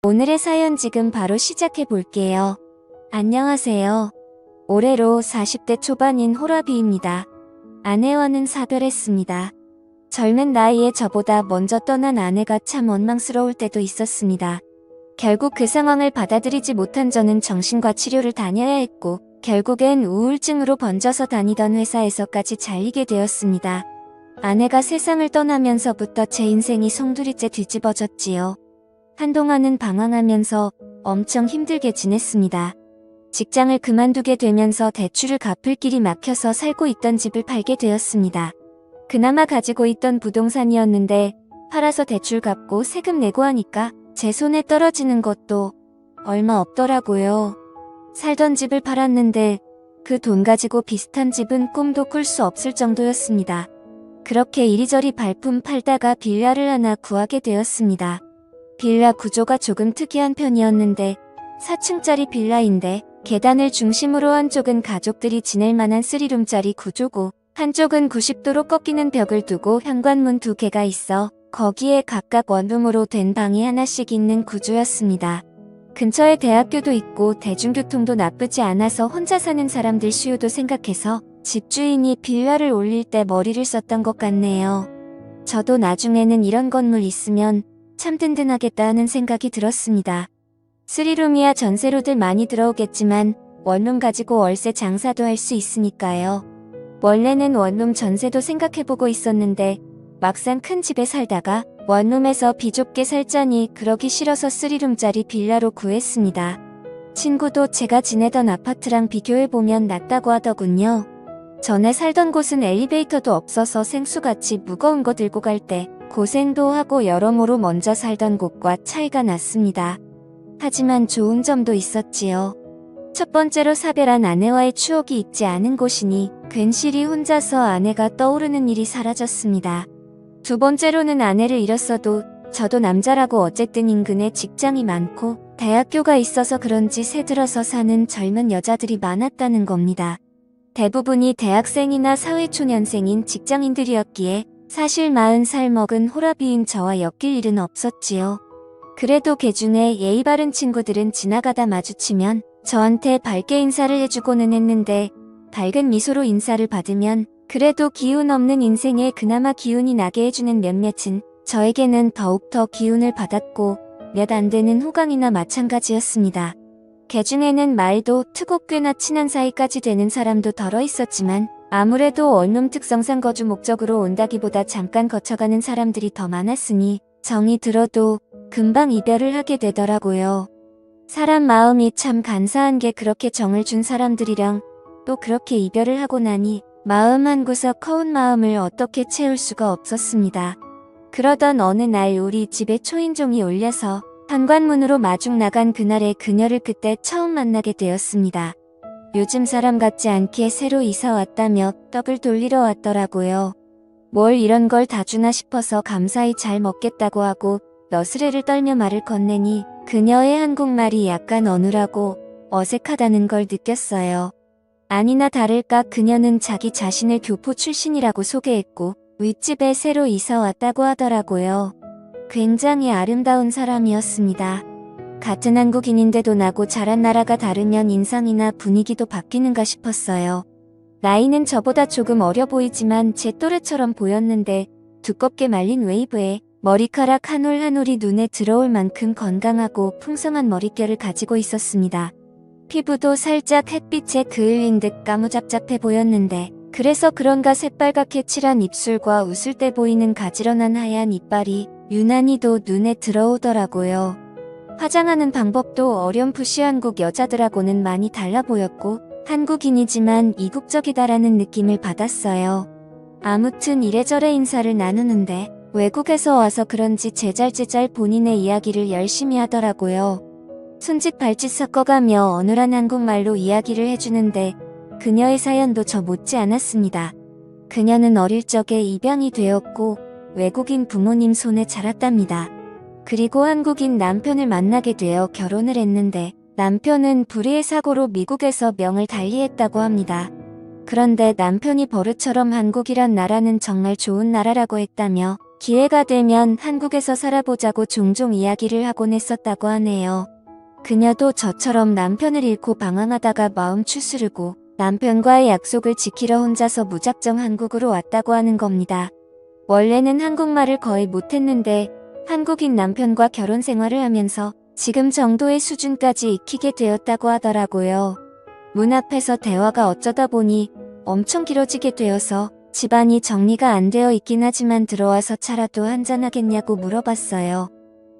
오늘의 사연 지금 바로 시작해 볼게요. 안녕하세요. 올해로 40대 초반인 호라비입니다. 아내와는 사별했습니다. 젊은 나이에 저보다 먼저 떠난 아내가 참 원망스러울 때도 있었습니다. 결국 그 상황을 받아들이지 못한 저는 정신과 치료를 다녀야 했고 결국엔 우울증으로 번져서 다니던 회사에서까지 잘리게 되었습니다. 아내가 세상을 떠나면서부터 제 인생이 송두리째 뒤집어졌지요. 한동안은 방황하면서 엄청 힘들게 지냈습니다. 직장을 그만두게 되면서 대출을 갚을 길이 막혀서 살고 있던 집을 팔게 되었습니다. 그나마 가지고 있던 부동산이었는데 팔아서 대출 갚고 세금 내고 하니까 제 손에 떨어지는 것도 얼마 없더라고요. 살던 집을 팔았는데 그 돈 가지고 비슷한 집은 꿈도 꿀 수 없을 정도였습니다. 그렇게 이리저리 발품 팔다가 빌라를 하나 구하게 되었습니다. 빌라 구조가 조금 특이한 편이었는데 4층짜리 빌라인데 계단을 중심으로 한쪽은 가족들이 지낼 만한 3룸짜리 구조고 한쪽은 90도로 꺾이는 벽을 두고 현관문 2개가 있어 거기에 각각 원룸으로 된 방이 하나씩 있는 구조였습니다. 근처에 대학교도 있고 대중교통도 나쁘지 않아서 혼자 사는 사람들 수요도 생각해서 집주인이 빌라를 올릴 때 머리를 썼던 것 같네요. 저도 나중에는 이런 건물 있으면 참 든든하겠다 하는 생각이 들었습니다. 3룸이야 전세로들 많이 들어오겠지만 원룸 가지고 월세 장사도 할 수 있으니까요. 원래는 원룸 전세도 생각해보고 있었는데 막상 큰 집에 살다가 원룸에서 비좁게 살자니 그러기 싫어서 3룸짜리 빌라로 구했습니다. 친구도 제가 지내던 아파트랑 비교해보면 낫다고 하더군요. 전에 살던 곳은 엘리베이터도 없어서 생수같이 무거운 거 들고 갈 때 고생도 하고 여러모로 먼저 살던 곳과 차이가 났습니다. 하지만 좋은 점도 있었지요. 첫 번째로 사별한 아내와의 추억이 있지 않은 곳이니 괜시리 혼자서 아내가 떠오르는 일이 사라졌습니다. 두 번째로는 아내를 잃었어도 저도 남자라고 어쨌든 인근에 직장이 많고 대학교가 있어서 그런지 새들어서 사는 젊은 여자들이 많았다는 겁니다. 대부분이 대학생이나 사회초년생인 직장인들이었기에 사실 40살 먹은 호라비인 저와 엮일 일은 없었지요. 그래도 개중에 예의 바른 친구들은 지나가다 마주치면 저한테 밝게 인사를 해주고는 했는데 밝은 미소로 인사를 받으면 그래도 기운 없는 인생에 그나마 기운이 나게 해주는 몇몇은 저에게는 더욱더 기운을 받았고 몇 안 되는 호강이나 마찬가지였습니다. 개중에는 말도 트고 꽤나 친한 사이까지 되는 사람도 덜어 있었지만 아무래도 원룸 특성상 거주 목적으로 온다기보다 잠깐 거쳐가는 사람들이 더 많았으니 정이 들어도 금방 이별을 하게 되더라고요. 사람 마음이 참 간사한 게 그렇게 정을 준 사람들이랑 또 그렇게 이별을 하고 나니 마음 한구석 허운 마음을 어떻게 채울 수가 없었습니다. 그러던 어느 날 우리 집에 초인종이 울려서 현관문으로 마중 나간 그날에 그녀를 그때 처음 만나게 되었습니다. 요즘 사람 같지 않게 새로 이사 왔다며 떡을 돌리러 왔더라고요. 뭘 이런 걸 다 주나 싶어서 감사히 잘 먹겠다고 하고 너스레를 떨며 말을 건네니 그녀의 한국말이 약간 어눌하고 어색하다는 걸 느꼈어요. 아니나 다를까 그녀는 자기 자신을 교포 출신이라고 소개했고 윗집에 새로 이사 왔다고 하더라고요. 굉장히 아름다운 사람이었습니다. 같은 한국인인데도 나고 자란 나라가 다르면 인상이나 분위기도 바뀌는가 싶었어요. 나이는 저보다 조금 어려 보이지만 제 또래처럼 보였는데 두껍게 말린 웨이브에 머리카락 한 올 한 올이 눈에 들어올 만큼 건강하고 풍성한 머릿결을 가지고 있었습니다. 피부도 살짝 햇빛에 그을린 듯 까무잡잡해 보였는데 그래서 그런가 새빨갛게 칠한 입술과 웃을 때 보이는 가지런한 하얀 이빨이 유난히도 눈에 들어오더라고요. 화장하는 방법도 어렴풋이 한국 여자들하고는 많이 달라 보였고 한국인이지만 이국적이다라는 느낌을 받았어요. 아무튼 이래저래 인사를 나누는데 외국에서 와서 그런지 제잘제잘 본인의 이야기를 열심히 하더라고요. 손짓 발짓 섞어가며 어눌한 한국말로 이야기를 해주는데 그녀의 사연도 저 못지 않았습니다. 그녀는 어릴 적에 입양이 되었고 외국인 부모님 손에 자랐답니다. 그리고 한국인 남편을 만나게 되어 결혼을 했는데 남편은 불의의 사고로 미국에서 명을 달리했다고 합니다. 그런데 남편이 버릇처럼 한국이란 나라는 정말 좋은 나라라고 했다며 기회가 되면 한국에서 살아보자고 종종 이야기를 하곤 했었다고 하네요. 그녀도 저처럼 남편을 잃고 방황하다가 마음 추스르고 남편과의 약속을 지키러 혼자서 무작정 한국으로 왔다고 하는 겁니다. 원래는 한국말을 거의 못했는데 한국인 남편과 결혼 생활을 하면서 지금 정도의 수준까지 익히게 되었다고 하더라고요. 문 앞에서 대화가 어쩌다 보니 엄청 길어지게 되어서 집안이 정리가 안 되어 있긴 하지만 들어와서 차라도 한잔하겠냐고 물어봤어요.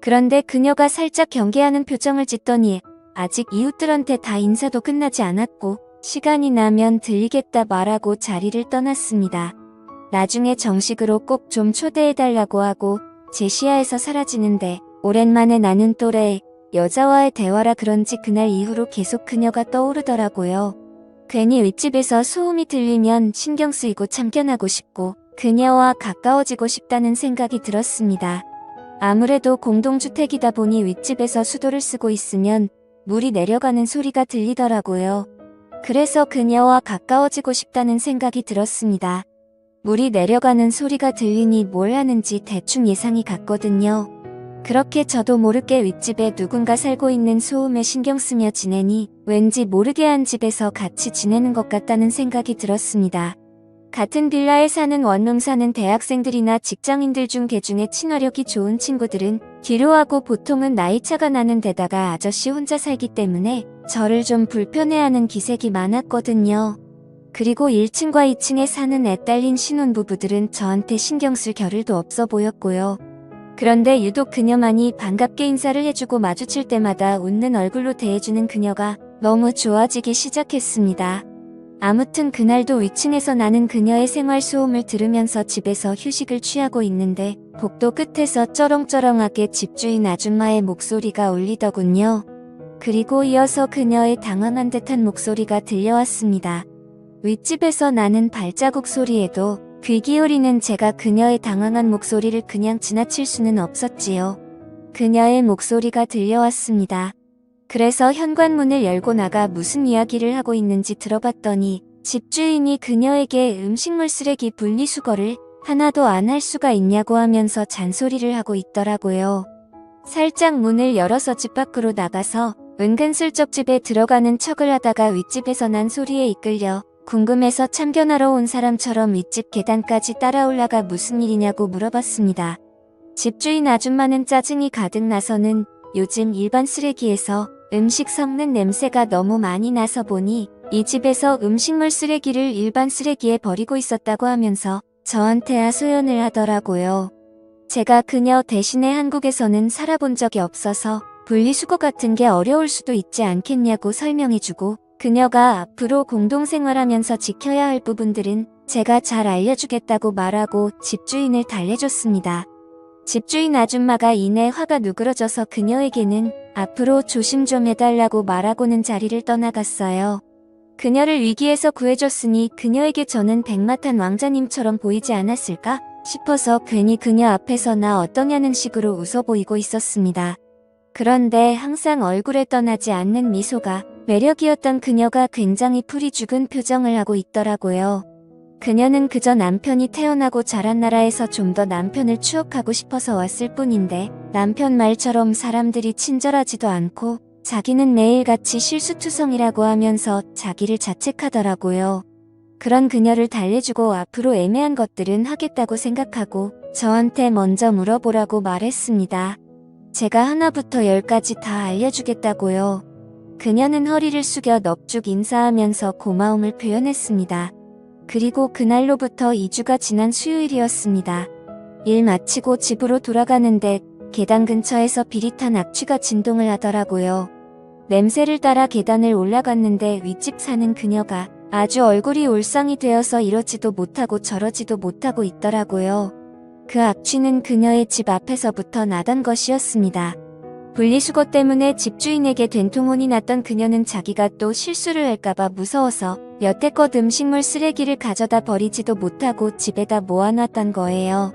그런데 그녀가 살짝 경계하는 표정을 짓더니 아직 이웃들한테 다 인사도 끝나지 않았고 시간이 나면 들리겠다 말하고 자리를 떠났습니다. 나중에 정식으로 꼭 좀 초대해달라고 하고 제 시야에서 사라지는데 오랜만에 나눈 또래 여자와의 대화라 그런지 그날 이후로 계속 그녀가 떠오르더라고요. 괜히 윗집에서 소음이 들리면 신경 쓰이고 참견하고 싶고 그녀와 가까워지고 싶다는 생각이 들었습니다. 아무래도 공동주택이다 보니 윗집에서 수도를 쓰고 있으면 물이 내려가는 소리가 들리더라고요. 그래서 그녀와 가까워지고 싶다는 생각이 들었습니다. 물이 내려가는 소리가 들리니 뭘 하는지 대충 예상이 갔거든요. 그렇게 저도 모르게 윗집에 누군가 살고 있는 소음에 신경 쓰며 지내니 왠지 모르게 한 집에서 같이 지내는 것 같다는 생각이 들었습니다. 같은 빌라에 사는 원룸 사는 대학생들이나 직장인들 중 개중에 친화력이 좋은 친구들은 뒤로하고 보통은 나이차가 나는 데다가 아저씨 혼자 살기 때문에 저를 좀 불편해하는 기색이 많았거든요. 그리고 1층과 2층에 사는 애딸린 신혼부부들은 저한테 신경 쓸 겨를도 없어 보였고요. 그런데 유독 그녀만이 반갑게 인사를 해주고 마주칠 때마다 웃는 얼굴로 대해주는 그녀가 너무 좋아지기 시작했습니다. 아무튼 그날도 위층에서 나는 그녀의 생활 소음을 들으면서 집에서 휴식을 취하고 있는데 복도 끝에서 쩌렁쩌렁하게 집주인 아줌마의 목소리가 울리더군요. 그리고 이어서 그녀의 당황한 듯한 목소리가 들려왔습니다. 윗집에서 나는 발자국 소리에도 귀 기울이는 제가 그녀의 당황한 목소리를 그냥 지나칠 수는 없었지요. 그녀의 목소리가 들려왔습니다. 그래서 현관문을 열고 나가 무슨 이야기를 하고 있는지 들어봤더니 집주인이 그녀에게 음식물 쓰레기 분리수거를 하나도 안 할 수가 있냐고 하면서 잔소리를 하고 있더라고요. 살짝 문을 열어서 집 밖으로 나가서 은근슬쩍 집에 들어가는 척을 하다가 윗집에서 난 소리에 이끌려 궁금해서 참견하러 온 사람처럼 윗집 계단까지 따라 올라가 무슨 일이냐고 물어봤습니다. 집주인 아줌마는 짜증이 가득 나서는 요즘 일반 쓰레기에서 음식 섞는 냄새가 너무 많이 나서 보니 이 집에서 음식물 쓰레기를 일반 쓰레기에 버리고 있었다고 하면서 저한테 하소연을 하더라고요. 제가 그녀 대신에 한국에서는 살아본 적이 없어서 분리수거 같은 게 어려울 수도 있지 않겠냐고 설명해주고 그녀가 앞으로 공동생활하면서 지켜야 할 부분들은 제가 잘 알려주겠다고 말하고 집주인을 달래줬습니다. 집주인 아줌마가 이내 화가 누그러져서 그녀에게는 앞으로 조심 좀 해달라고 말하고는 자리를 떠나갔어요. 그녀를 위기에서 구해줬으니 그녀에게 저는 백마탄 왕자님처럼 보이지 않았을까 싶어서 괜히 그녀 앞에서 나 어떠냐는 식으로 웃어 보이고 있었습니다. 그런데 항상 얼굴에 떠나지 않는 미소가 매력이었던 그녀가 굉장히 풀이 죽은 표정을 하고 있더라고요. 그녀는 그저 남편이 태어나고 자란 나라에서 좀 더 남편을 추억하고 싶어서 왔을 뿐인데 남편 말처럼 사람들이 친절하지도 않고 자기는 매일같이 실수투성이라고 하면서 자기를 자책하더라고요. 그런 그녀를 달래주고 앞으로 애매한 것들은 하겠다고 생각하고 저한테 먼저 물어보라고 말했습니다. 제가 하나부터 10까지 다 알려주겠다고요. 그녀는 허리를 숙여 넙죽 인사하면서 고마움을 표현했습니다. 그리고 그날로부터 2주가 지난 수요일이었습니다. 일 마치고 집으로 돌아가는데 계단 근처에서 비릿한 악취가 진동을 하더라고요. 냄새를 따라 계단을 올라갔는데 윗집 사는 그녀가 아주 얼굴이 울상이 되어서 이러지도 못하고 저러지도 못하고 있더라고요. 그 악취는 그녀의 집 앞에서부터 나던 것이었습니다. 분리수거 때문에 집주인에게 된통혼이 났던 그녀는 자기가 또 실수를 할까봐 무서워서 여태껏 음식물 쓰레기를 가져다 버리지도 못하고 집에다 모아놨던 거예요.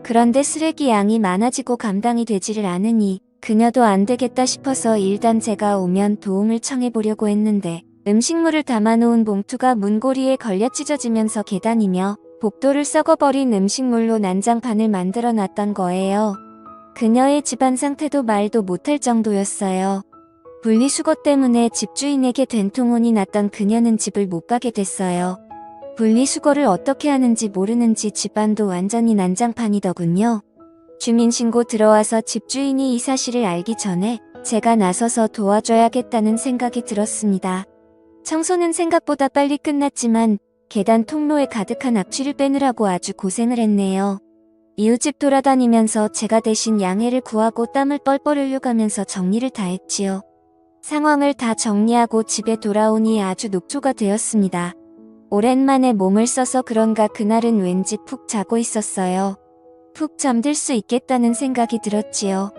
그런데 쓰레기 양이 많아지고 감당이 되지를 않으니 그녀도 안 되겠다 싶어서 일단 제가 오면 도움을 청해보려고 했는데 음식물을 담아놓은 봉투가 문고리에 걸려 찢어지면서 계단이며 복도를 썩어버린 음식물로 난장판을 만들어 놨던 거예요. 그녀의 집안 상태도 말도 못할 정도였어요. 분리수거 때문에 집주인에게 된통혼이 났던 그녀는 집을 못 가게 됐어요. 분리수거를 어떻게 하는지 모르는지 집안도 완전히 난장판이더군요. 주민신고 들어와서 집주인이 이 사실을 알기 전에 제가 나서서 도와줘야겠다는 생각이 들었습니다. 청소는 생각보다 빨리 끝났지만 계단 통로에 가득한 악취를 빼느라고 아주 고생을 했네요. 이웃집 돌아다니면서 제가 대신 양해를 구하고 땀을 뻘뻘 흘려가면서 정리를 다 했지요. 상황을 다 정리하고 집에 돌아오니 아주 녹초가 되었습니다. 오랜만에 몸을 써서 그런가 그날은 왠지 푹 자고 있었어요. 푹 잠들 수 있겠다는 생각이 들었지요.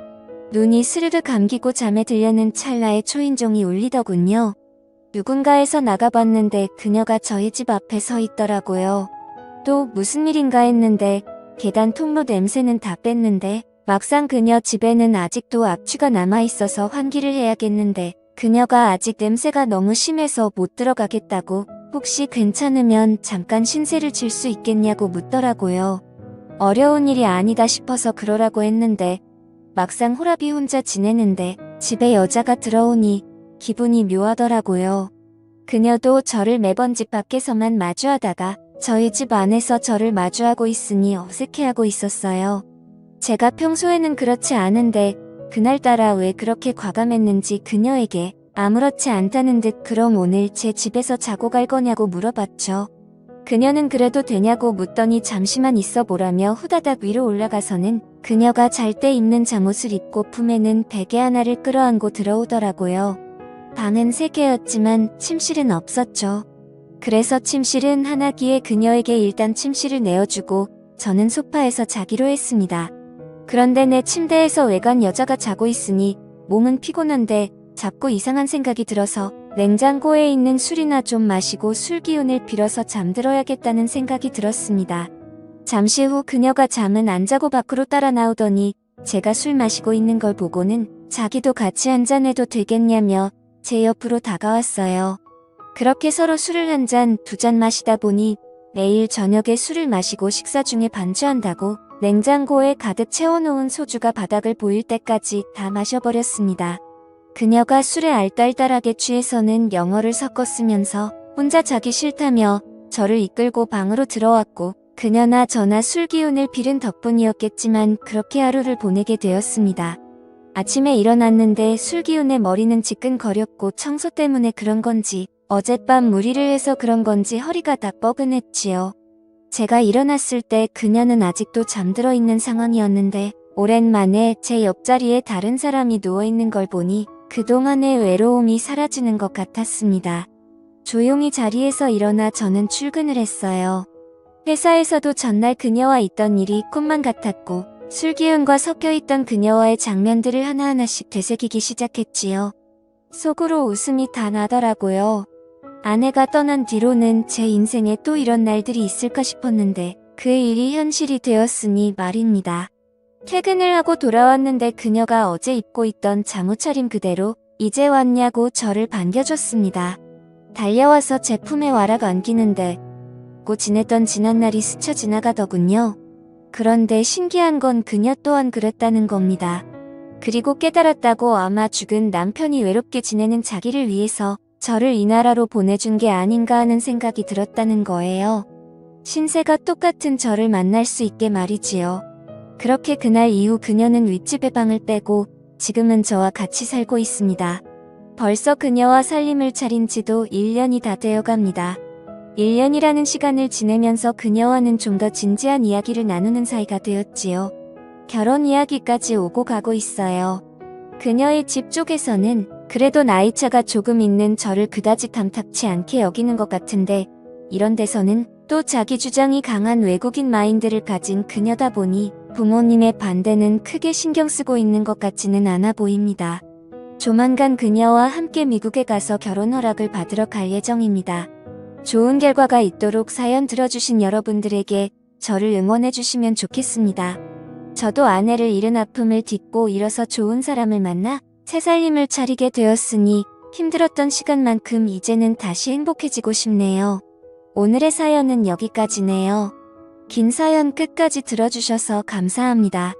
눈이 스르르 감기고 잠에 들려는 찰나에 초인종이 울리더군요. 누군가에서 나가봤는데 그녀가 저희 집 앞에 서 있더라고요. 또 무슨 일인가 했는데 계단 통로 냄새는 다 뺐는데 막상 그녀 집에는 아직도 악취가 남아있어서 환기를 해야겠는데 그녀가 아직 냄새가 너무 심해서 못 들어가겠다고 혹시 괜찮으면 잠깐 신세를 질 수 있겠냐고 묻더라고요. 어려운 일이 아니다 싶어서 그러라고 했는데 막상 호랍이 혼자 지내는데 집에 여자가 들어오니 기분이 묘하더라고요. 그녀도 저를 매번 집 밖에서만 마주하다가 저희 집 안에서 저를 마주하고 있으니 어색해하고 있었어요. 제가 평소에는 그렇지 않은데 그날따라 왜 그렇게 과감했는지 그녀에게 아무렇지 않다는 듯 그럼 오늘 제 집에서 자고 갈 거냐고 물어봤죠. 그녀는 그래도 되냐고 묻더니 잠시만 있어 보라며 후다닥 위로 올라가서는 그녀가 잘 때 입는 잠옷을 입고 품에는 베개 하나를 끌어안고 들어오더라고요. 방은 3개였지만 침실은 없었죠. 그래서 침실은 하나기에 그녀에게 일단 침실을 내어주고 저는 소파에서 자기로 했습니다. 그런데 내 침대에서 외간 여자가 자고 있으니 몸은 피곤한데 자꾸 이상한 생각이 들어서 냉장고에 있는 술이나 좀 마시고 술 기운을 빌어서 잠들어야겠다는 생각이 들었습니다. 잠시 후 그녀가 잠은 안 자고 밖으로 따라 나오더니 제가 술 마시고 있는 걸 보고는 자기도 같이 한잔해도 되겠냐며 제 옆으로 다가왔어요. 그렇게 서로 술을 한 잔, 2잔 마시다 보니 내일 저녁에 술을 마시고 식사 중에 반주한다고 냉장고에 가득 채워놓은 소주가 바닥을 보일 때까지 다 마셔버렸습니다. 그녀가 술에 알딸딸하게 취해서는 영어를 섞어 쓰면서 혼자 자기 싫다며 저를 이끌고 방으로 들어왔고 그녀나 저나 술 기운을 빌은 덕분이었겠지만 그렇게 하루를 보내게 되었습니다. 아침에 일어났는데 술 기운에 머리는 지끈거렸고 청소 때문에 그런 건지 어젯밤 무리를 해서 그런 건지 허리가 다 뻐근했지요. 제가 일어났을 때 그녀는 아직도 잠들어 있는 상황이었는데 오랜만에 제 옆자리에 다른 사람이 누워있는 걸 보니 그동안의 외로움이 사라지는 것 같았습니다. 조용히 자리에서 일어나 저는 출근을 했어요. 회사에서도 전날 그녀와 있던 일이 꿈만 같았고 술기운과 섞여있던 그녀와의 장면들을 하나하나씩 되새기기 시작했지요. 속으로 웃음이 다 나더라고요. 아내가 떠난 뒤로는 제 인생에 또 이런 날들이 있을까 싶었는데 그 일이 현실이 되었으니 말입니다. 퇴근을 하고 돌아왔는데 그녀가 어제 입고 있던 잠옷 차림 그대로 이제 왔냐고 저를 반겨줬습니다. 달려와서 제 품에 와락 안기는데 잊고 지냈던 지난날이 스쳐 지나가더군요. 그런데 신기한 건 그녀 또한 그랬다는 겁니다. 그리고 깨달았다고 아마 죽은 남편이 외롭게 지내는 자기를 위해서 저를 이 나라로 보내준 게 아닌가 하는 생각이 들었다는 거예요. 신세가 똑같은 저를 만날 수 있게 말이지요. 그렇게 그날 이후 그녀는 윗집에 방을 빼고 지금은 저와 같이 살고 있습니다. 벌써 그녀와 살림을 차린 지도 1년이 다 되어갑니다. 1년이라는 시간을 지내면서 그녀와는 좀 더 진지한 이야기를 나누는 사이가 되었지요. 결혼 이야기까지 오고 가고 있어요. 그녀의 집 쪽에서는 그래도 나이차가 조금 있는 저를 그다지 탐탁치 않게 여기는 것 같은데 이런 데서는 또 자기 주장이 강한 외국인 마인드를 가진 그녀다 보니 부모님의 반대는 크게 신경 쓰고 있는 것 같지는 않아 보입니다. 조만간 그녀와 함께 미국에 가서 결혼 허락을 받으러 갈 예정입니다. 좋은 결과가 있도록 사연 들어주신 여러분들에게 저를 응원해주시면 좋겠습니다. 저도 아내를 잃은 아픔을 딛고 일어서 좋은 사람을 만나 새 살림을 차리게 되었으니 힘들었던 시간만큼 이제는 다시 행복해지고 싶네요. 오늘의 사연은 여기까지네요. 긴 사연 끝까지 들어주셔서 감사합니다.